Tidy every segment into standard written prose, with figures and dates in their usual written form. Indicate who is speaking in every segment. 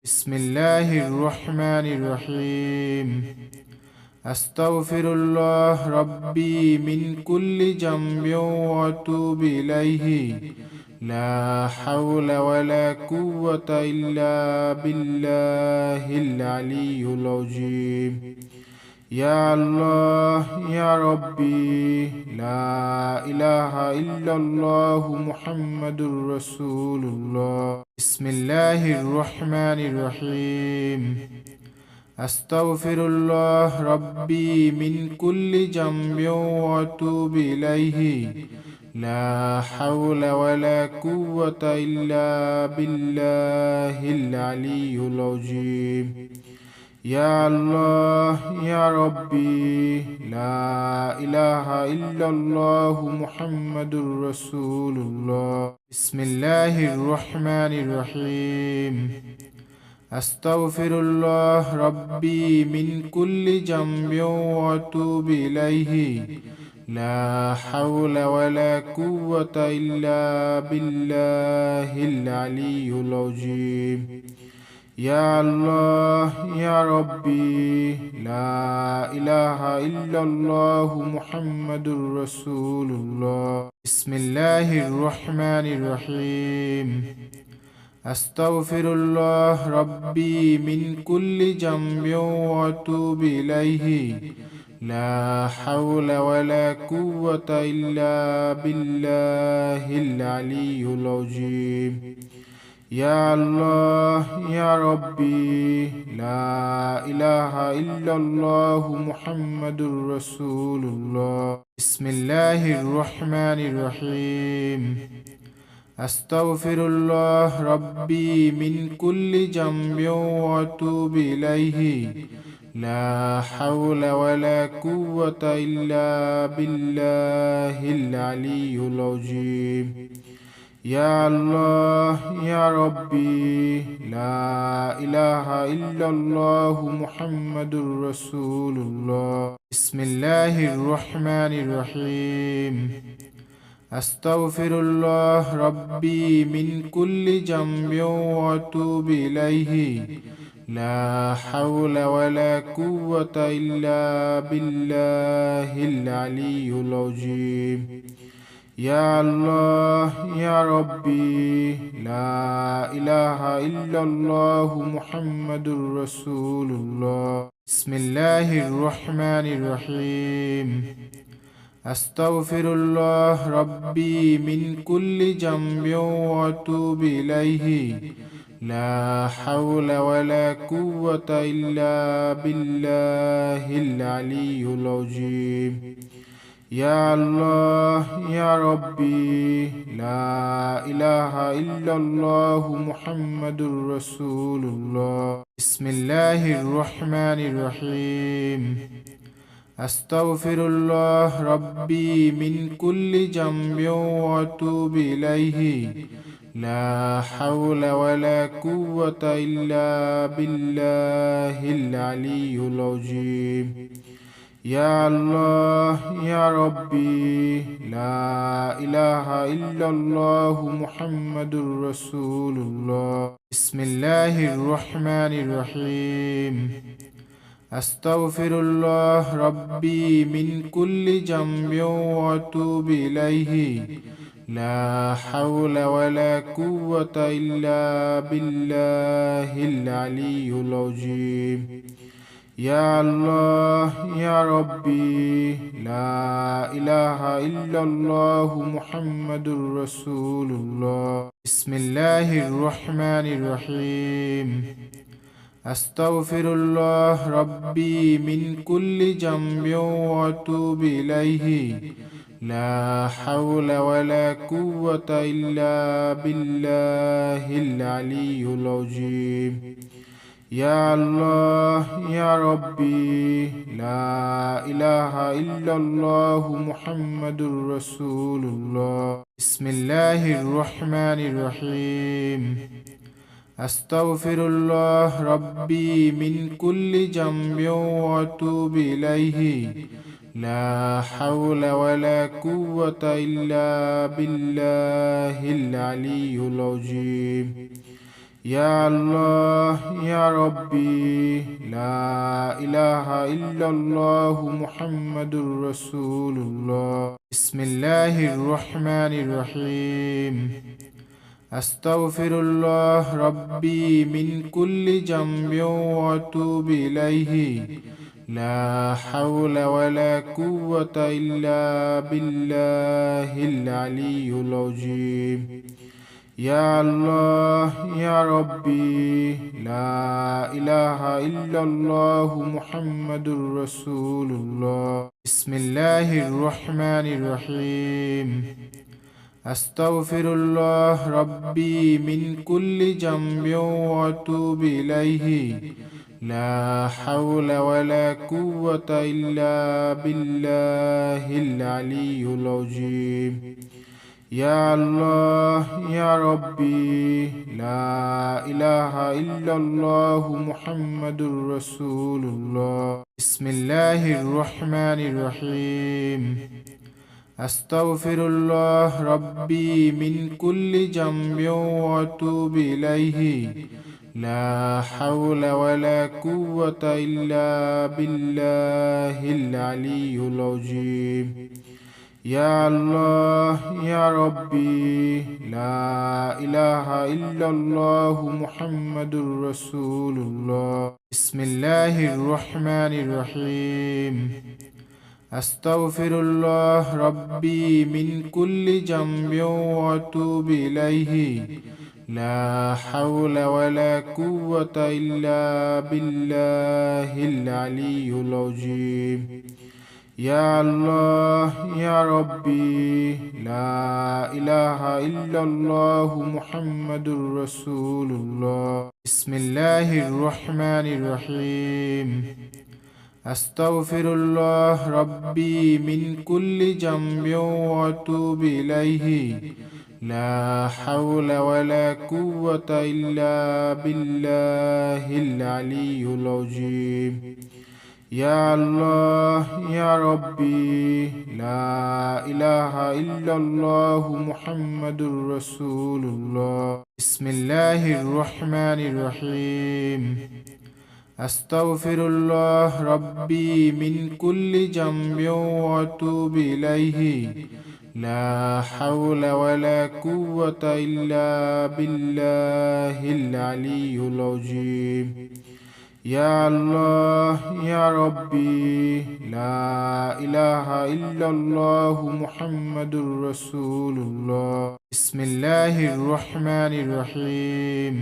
Speaker 1: بسم الله الرحمن الرحيم. أستغفر الله ربي من كل ذنب وأتوب إليه. لا حول ولا قوة إلا بالله العلي العظيم. يا الله يا ربي، لا إله إلا الله محمد رسول الله. بسم الله الرحمن الرحيم. أستغفر الله ربي من كل ذنب وأتوب إليه. لا حول ولا قوة إلا بالله العلي العظيم. يا الله يا ربي، لا إله إلا الله محمد رسول الله. بسم الله الرحمن الرحيم. أستغفر الله ربي من كل ذنب وأتوب إليه. لا حول ولا قوة إلا بالله العلي العظيم. يا الله يا ربي، لا إله إلا الله محمد رسول الله. بسم الله الرحمن الرحيم. أستغفر الله ربي من كل ذنب وأتوب إليه. لا حول ولا قوة إلا بالله العلي العظيم. يا الله يا ربي، لا إله إلا الله محمد رسول الله. بسم الله الرحمن الرحيم. أستغفر الله ربي من كل ذنب وأتوب إليه. لا حول ولا قوة إلا بالله العلي العظيم. يا الله يا ربي، لا إله إلا الله محمد رسول الله. بسم الله الرحمن الرحيم. أستغفر الله ربي من كل ذنب وأتوب إليه. لا حول ولا قوة إلا بالله العلي العظيم. يا الله يا ربي، لا إله إلا الله محمد رسول الله. بسم الله الرحمن الرحيم. أستغفر الله ربي من كل ذنب وأتوب إليه. لا حول ولا قوة إلا بالله العلي العظيم. يا الله يا ربي، لا إله إلا الله محمد رسول الله. بسم الله الرحمن الرحيم. أستغفر الله ربي من كل ذنب وأتوب إليه. لا حول ولا قوة إلا بالله العلي العظيم. يا الله يا ربي، لا إله إلا الله محمد رسول الله. بسم الله الرحمن الرحيم. أستغفر الله ربي من كل ذنب وأتوب إليه. لا حول ولا قوة إلا بالله العلي العظيم. يا الله يا ربي، لا إله إلا الله محمد رسول الله. بسم الله الرحمن الرحيم. أستغفر الله ربي من كل ذنب وأتوب إليه. لا حول ولا قوة إلا بالله العلي العظيم. يا الله يا ربي، لا إله إلا الله محمد رسول الله. بسم الله الرحمن الرحيم. أستغفر الله ربي من كل ذنب وأتوب إليه. لا حول ولا قوة إلا بالله العلي العظيم. يا الله يا ربي، لا إله إلا الله محمد رسول الله. بسم الله الرحمن الرحيم. أستغفر الله ربي من كل ذنب وأتوب إليه، لا حول ولا قوة إلا بالله العلي العظيم. يا الله يا ربي، لا إله إلا الله محمد رسول الله. بسم الله الرحمن الرحيم. أستغفر الله ربي من كل ذنب وأتوب إليه، لا حول ولا قوة إلا بالله العلي العظيم. يا الله يا ربي، لا إله إلا الله محمد رسول الله. بسم الله الرحمن الرحيم. أستغفر الله ربي من كل ذنب وأتوب إليه، لا حول ولا قوة إلا بالله العلي العظيم. يا الله يا ربي، لا إله إلا الله محمد رسول الله. بسم الله الرحمن الرحيم. أستغفر الله ربي من كل ذنب وأتوب إليه، لا حول ولا قوة إلا بالله العلي العظيم. يا الله يا ربي، لا إله إلا الله محمد رسول الله. بسم الله الرحمن الرحيم. أستغفر الله ربي من كل ذنب وأتوب إليه، لا حول ولا قوة إلا بالله العلي العظيم. يا الله يا ربي، لا إله إلا الله محمد رسول الله. بسم الله الرحمن الرحيم. أستغفر الله ربي من كل ذنب وأتوب إليه، لا حول ولا قوة إلا بالله العلي العظيم. يا الله يا ربي، لا إله إلا الله محمد رسول الله. بسم الله الرحمن الرحيم.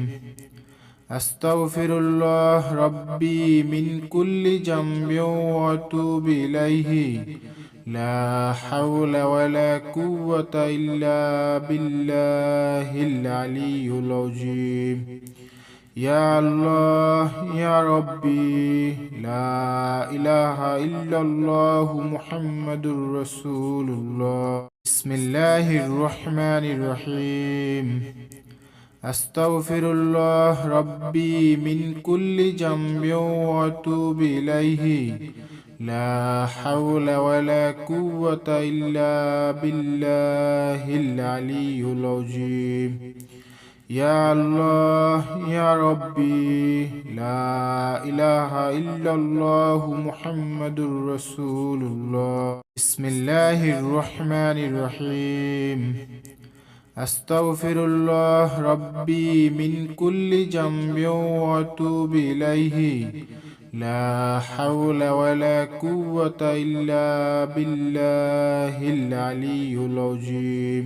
Speaker 1: أستغفر الله ربي من كل ذنب وأتوب إليه، لا حول ولا قوة إلا بالله العلي العظيم. يا الله يا ربي، لا إله إلا الله محمد رسول الله. بسم الله الرحمن الرحيم. أستغفر الله ربي من كل ذنب وأتوب إليه، لا حول ولا قوة إلا بالله العلي العظيم. يا الله يا ربي، لا إله إلا الله محمد رسول الله. بسم الله الرحمن الرحيم. أستغفر الله ربي من كل ذنب وأتوب إليه، لا حول ولا قوة إلا بالله العلي العظيم.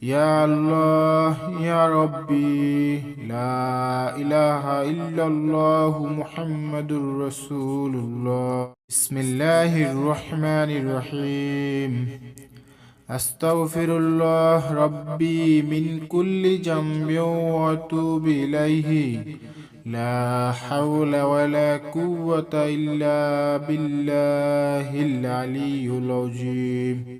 Speaker 1: يا الله يا ربي، لا إله إلا الله محمد رسول الله. بسم الله الرحمن الرحيم. أستغفر الله ربي من كل ذنب وأتوب إليه، لا حول ولا قوة إلا بالله العلي العظيم.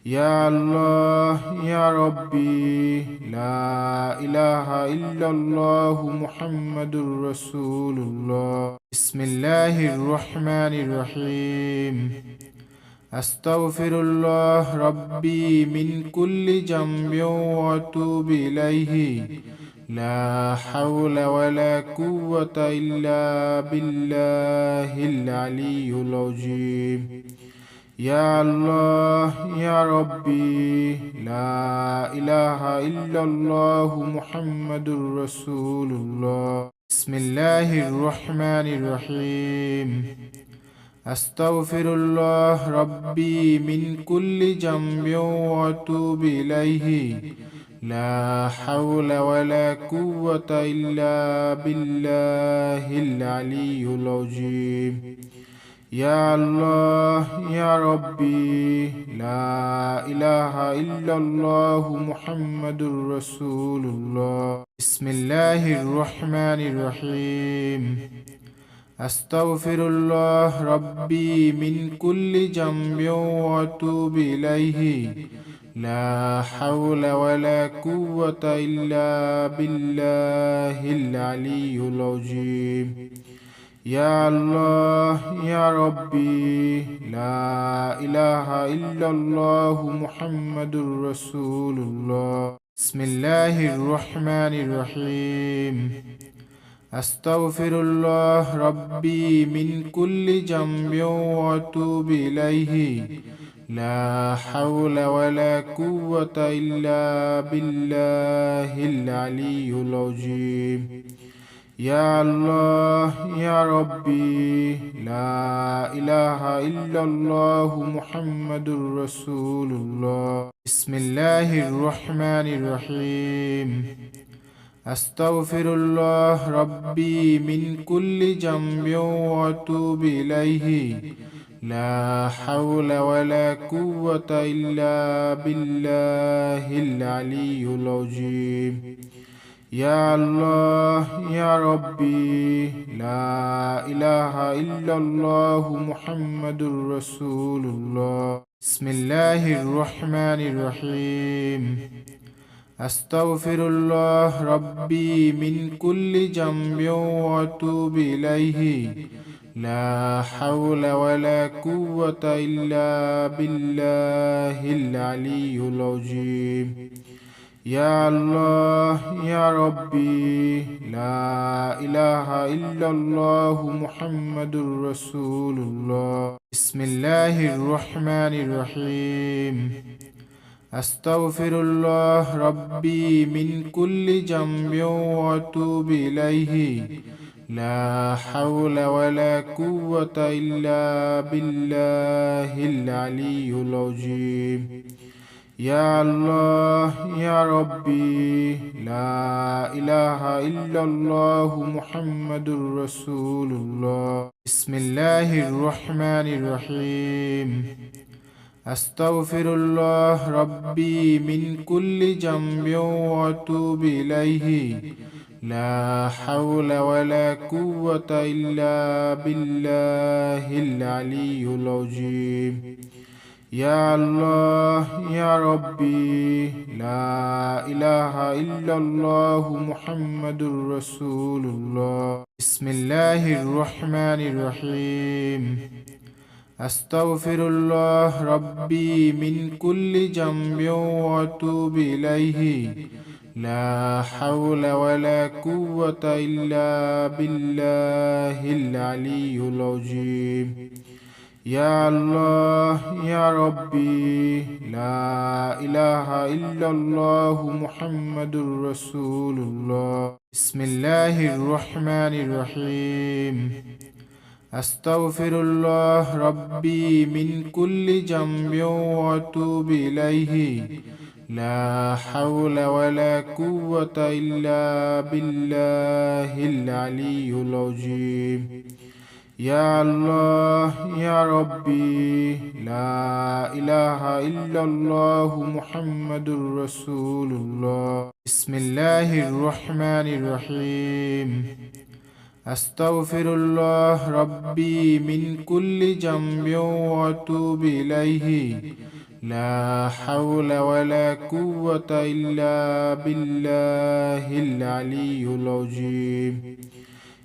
Speaker 1: يا الله يا ربي، لا إله إلا الله محمد رسول الله. بسم الله الرحمن الرحيم. أستغفر الله ربي من كل ذنب وأتوب إليه، لا حول ولا قوة إلا بالله العلي العظيم. يا الله يا ربي، لا إله إلا الله محمد رسول الله. بسم الله الرحمن الرحيم. أستغفر الله ربي من كل ذنب وأتوب إليه. لا حول ولا قوة إلا بالله العلي العظيم. يا الله يا ربي، لا إله إلا الله محمد رسول الله. بسم الله الرحمن الرحيم. أستغفر الله ربي من كل ذنب وأتوب إليه. لا حول ولا قوة إلا بالله العلي العظيم. يا الله يا ربي، لا إله إلا الله محمد رسول الله. بسم الله الرحمن الرحيم. أستغفر الله ربي من كل ذنب وأتوب إليه. لا حول ولا قوة إلا بالله العلي العظيم. يا الله يا ربي، لا إله إلا الله محمد رسول الله. بسم الله الرحمن الرحيم. أستغفر الله ربي من كل ذنب وأتوب إليه. لا حول ولا قوة إلا بالله العلي العظيم. يا الله يا ربي، لا إله إلا الله محمد رسول الله. بسم الله الرحمن الرحيم. أستغفر الله ربي من كل ذنب وأتوب إليه. لا حول ولا قوة إلا بالله العلي العظيم. يا الله يا ربي، لا إله إلا الله محمد رسول الله. بسم الله الرحمن الرحيم. أستغفر الله ربي من كل ذنب وأتوب إليه. لا حول ولا قوة إلا بالله العلي العظيم. يا الله يا ربي، لا إله إلا الله محمد رسول الله. بسم الله الرحمن الرحيم. أستغفر الله ربي من كل ذنب وأتوب إليه. لا حول ولا قوة إلا بالله العلي العظيم. يا الله يا ربي، لا إله إلا الله محمد رسول الله. بسم الله الرحمن الرحيم. أستغفر الله ربي من كل ذنب وأتوب إليه. لا حول ولا قوة إلا بالله العلي العظيم. يا الله يا ربي، لا إله إلا الله محمد رسول الله. بسم الله الرحمن الرحيم. أستغفر الله ربي من كل ذنب وأتوب إليه. لا حول ولا قوة إلا بالله العلي العظيم. يا الله يا ربي، لا إله إلا الله محمد رسول الله. بسم الله الرحمن الرحيم. أستغفر الله ربي من كل ذنب وأتوب إليه. لا حول ولا قوة إلا بالله العلي العظيم.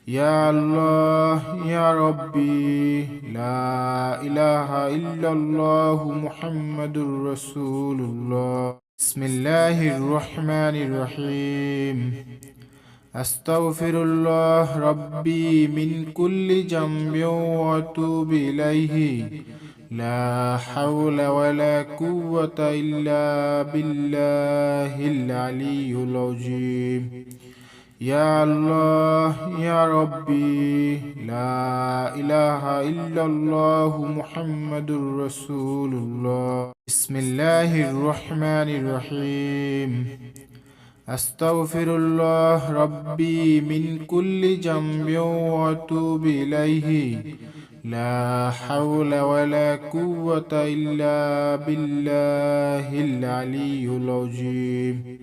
Speaker 1: يا الله يا ربي، لا إله إلا الله محمد رسول الله. بسم الله الرحمن الرحيم. أستغفر الله ربي من كل ذنب وأتوب إليه لا حول ولا قوة إلا بالله العلي العظيم يا الله يا ربي لا إله إلا الله محمد رسول الله بسم الله الرحمن الرحيم أستغفر الله ربي من كل ذنب وأتوب إليه لا حول ولا قوة إلا بالله العلي العظيم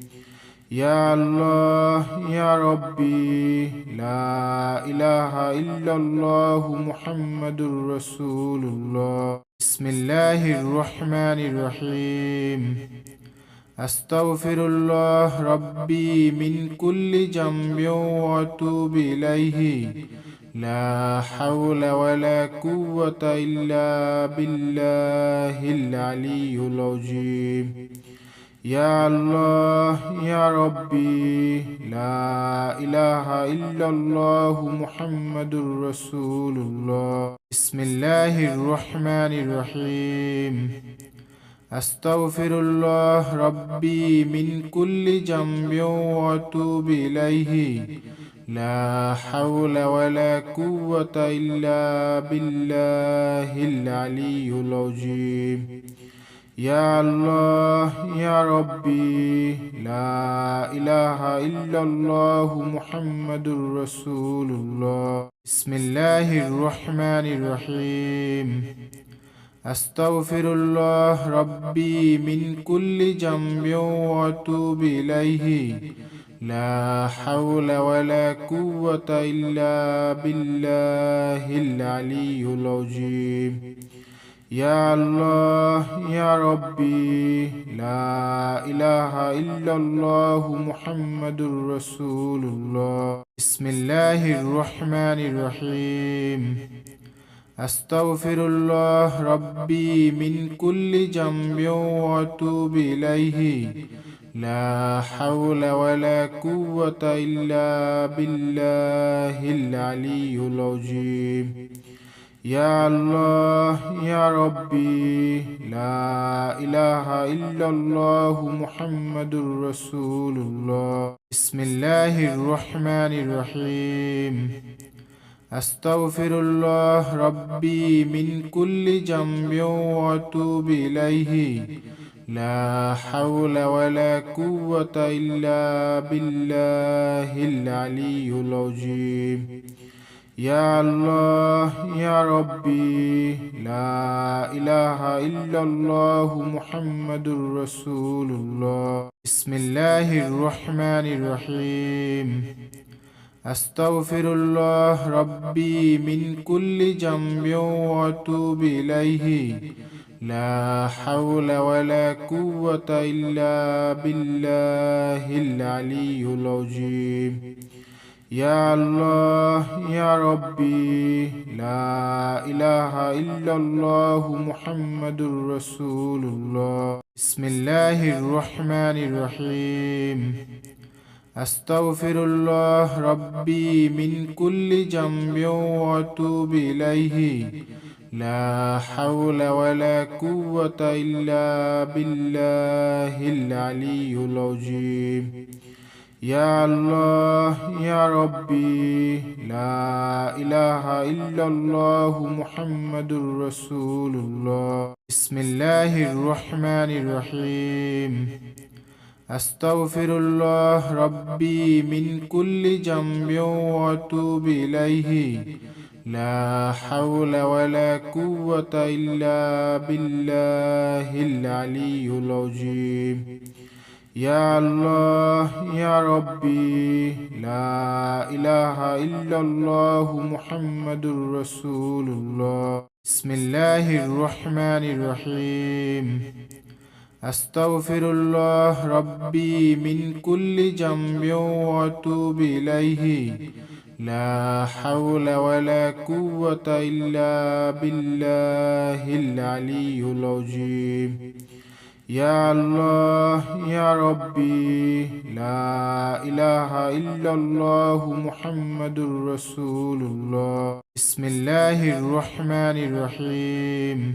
Speaker 1: يا الله يا ربي لا إله إلا الله محمد رسول الله بسم الله الرحمن الرحيم أستغفر الله ربي من كل ذنب وأتوب إليه لا حول ولا قوة إلا بالله العلي العظيم يا الله يا ربي لا إله إلا الله محمد رسول الله بسم الله الرحمن الرحيم أستغفر الله ربي من كل ذنب وأتوب إليه لا حول ولا قوة إلا بالله العلي العظيم يا الله يا ربي لا إله إلا الله محمد رسول الله بسم الله الرحمن الرحيم أستغفر الله ربي من كل ذنب وأتوب إليه لا حول ولا قوة إلا بالله العلي العظيم يا الله يا ربي لا إله إلا الله محمد رسول الله بسم الله الرحمن الرحيم أستغفر الله ربي من كل ذنب وأتوب إليه لا حول ولا قوة إلا بالله العلي العظيم يا الله يا ربي لا إله إلا الله محمد رسول الله بسم الله الرحمن الرحيم أستغفر الله ربي من كل ذنب وأتوب إليه لا حول ولا قوة إلا بالله العلي العظيم يا الله يا ربي لا إله إلا الله محمد رسول الله بسم الله الرحمن الرحيم أستغفر الله ربي من كل ذنب وأتوب إليه لا حول ولا قوة إلا بالله العلي العظيم يا الله يا ربي لا إله إلا الله محمد رسول الله بسم الله الرحمن الرحيم أستغفر الله ربي من كل ذنب وأتوب إليه لا حول ولا قوة إلا بالله العلي العظيم يا الله يا ربي لا إله إلا الله محمد رسول الله بسم الله الرحمن الرحيم أستغفر الله ربي من كل ذنب وأتوب إليه لا حول ولا قوة إلا بالله العلي العظيم يا الله يا ربي لا إله إلا الله محمد رسول الله بسم الله الرحمن الرحيم أستغفر الله ربي من كل ذنب وأتوب إليه لا حول ولا قوة إلا بالله العلي العظيم يا الله يا ربي لا إله إلا الله محمد رسول الله بسم الله الرحمن الرحيم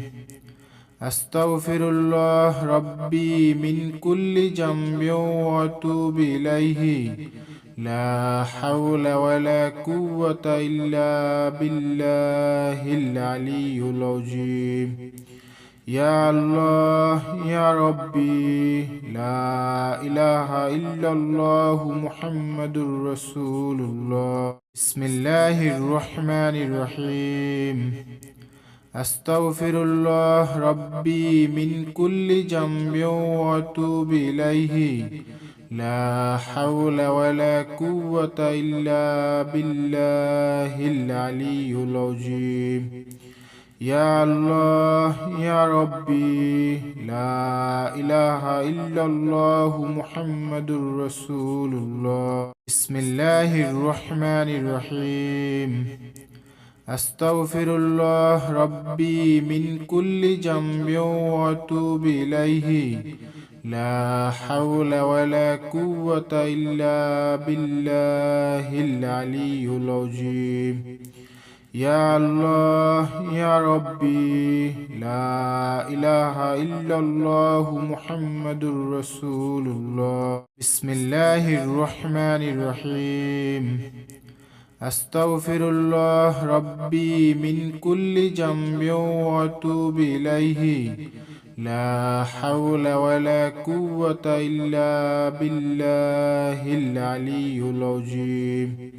Speaker 1: أستغفر الله ربي من كل ذنب وأتوب إليه لا حول ولا قوة إلا بالله العلي العظيم يا الله يا ربي لا إله إلا الله محمد رسول الله بسم الله الرحمن الرحيم أستغفر الله ربي من كل ذنب وأتوب إليه لا حول ولا قوة إلا بالله العلي العظيم يا الله يا ربي لا إله إلا الله محمد رسول الله بسم الله الرحمن الرحيم أستغفر الله ربي من كل ذنب وأتوب إليه لا حول ولا قوة إلا بالله العلي العظيم يا الله يا ربي لا إله إلا الله محمد رسول الله بسم الله الرحمن الرحيم أستغفر الله ربي من كل ذنب وأتوب إليه لا حول ولا قوة إلا بالله العلي العظيم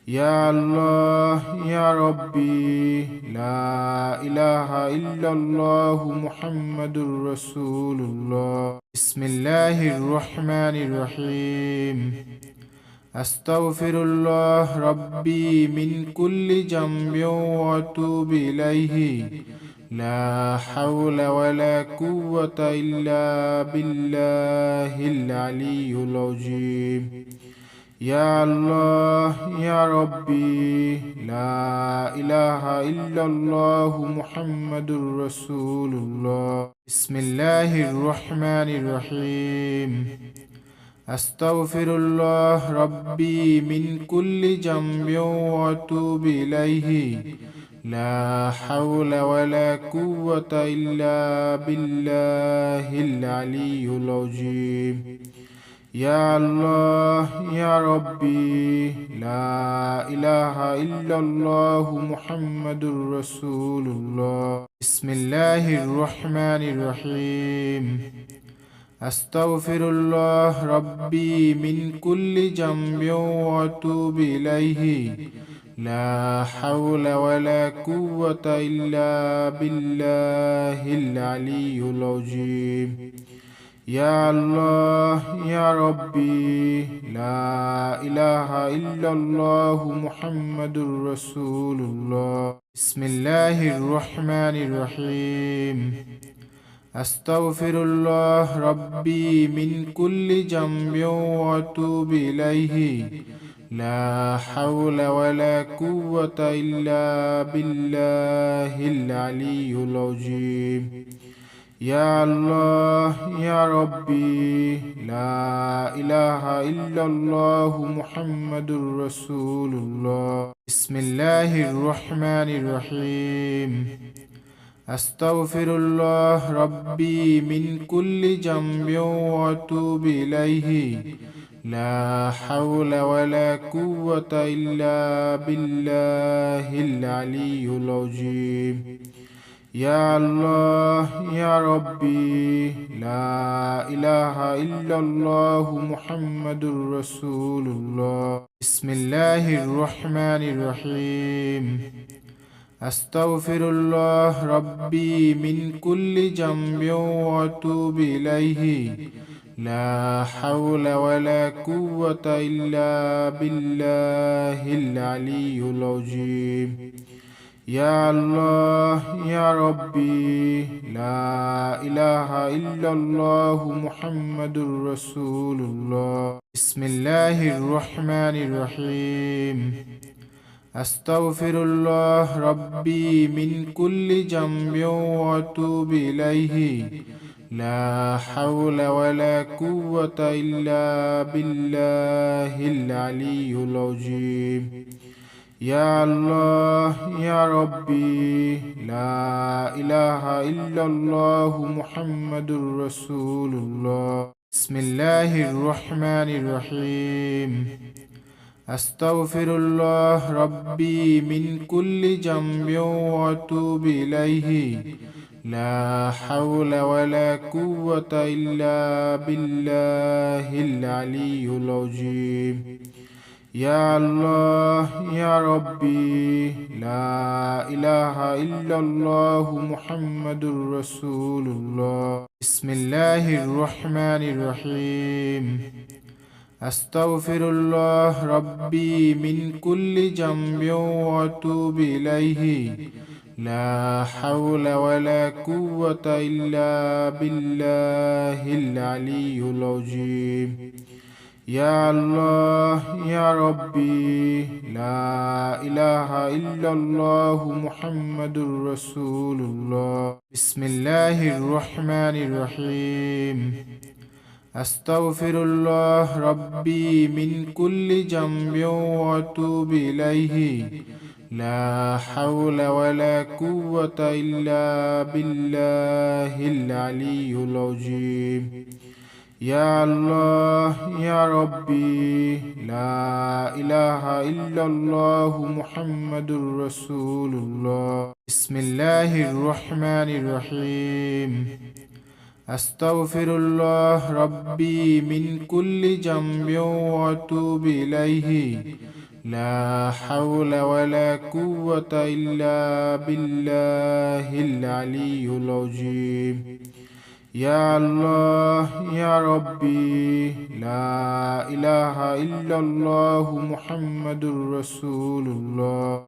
Speaker 1: يا الله يا ربي لا إله إلا الله محمد رسول الله بسم الله الرحمن الرحيم أستغفر الله ربي من كل ذنب وأتوب إليه لا حول ولا قوة إلا بالله العلي العظيم يا الله يا ربي لا إله إلا الله محمد رسول الله بسم الله الرحمن الرحيم أستغفر الله ربي من كل ذنب وأتوب إليه لا حول ولا قوة إلا بالله العلي العظيم يا الله يا ربي لا إله إلا الله محمد رسول الله بسم الله الرحمن الرحيم أستغفر الله ربي من كل ذنب وأتوب إليه لا حول ولا قوة إلا بالله العلي العظيم يا الله يا ربي لا إله إلا الله محمد رسول الله بسم الله الرحمن الرحيم أستغفر الله ربي من كل ذنب وأتوب إليه لا حول ولا قوة إلا بالله العلي العظيم يا الله يا ربي لا إله إلا الله محمد رسول الله بسم الله الرحمن الرحيم أستغفر الله ربي من كل ذنب وأتوب إليه لا حول ولا قوة إلا بالله العلي العظيم يا الله يا ربي لا إله إلا الله محمد رسول الله بسم الله الرحمن الرحيم أستغفر الله ربي من كل ذنب وأتوب إليه لا حول ولا قوة إلا بالله العلي العظيم يا الله يا ربي لا إله إلا الله محمد رسول الله بسم الله الرحمن الرحيم أستغفر الله ربي من كل ذنب وأتوب إليه لا حول ولا قوة إلا بالله العلي العظيم. يا الله يا ربي لا إله إلا الله محمد رسول الله. بسم الله الرحمن الرحيم. أستغفر الله ربي من كل ذنب وأتوب إليه. لا حول ولا قوة إلا بالله العلي العظيم. يا الله يا ربي لا إله إلا الله محمد رسول الله. بسم الله الرحمن الرحيم. أستغفر الله ربي من كل ذنب وأتوب إليه. لا حول ولا قوة إلا بالله العلي العظيم. يا الله يا ربي لا إله إلا الله محمد رسول الله. بسم الله الرحمن الرحيم. أستغفر الله ربي من كل ذنب وأتوب إليه. لا حول ولا قوة إلا بالله العلي العظيم. يا الله يا ربي لا إله إلا الله محمد رسول الله. بسم الله الرحمن الرحيم. أستغفر الله ربي من كل ذنب وأتوب إليه. لا حول ولا قوة إلا بالله العلي العظيم. يا الله يا ربي لا إله إلا الله محمد رسول الله.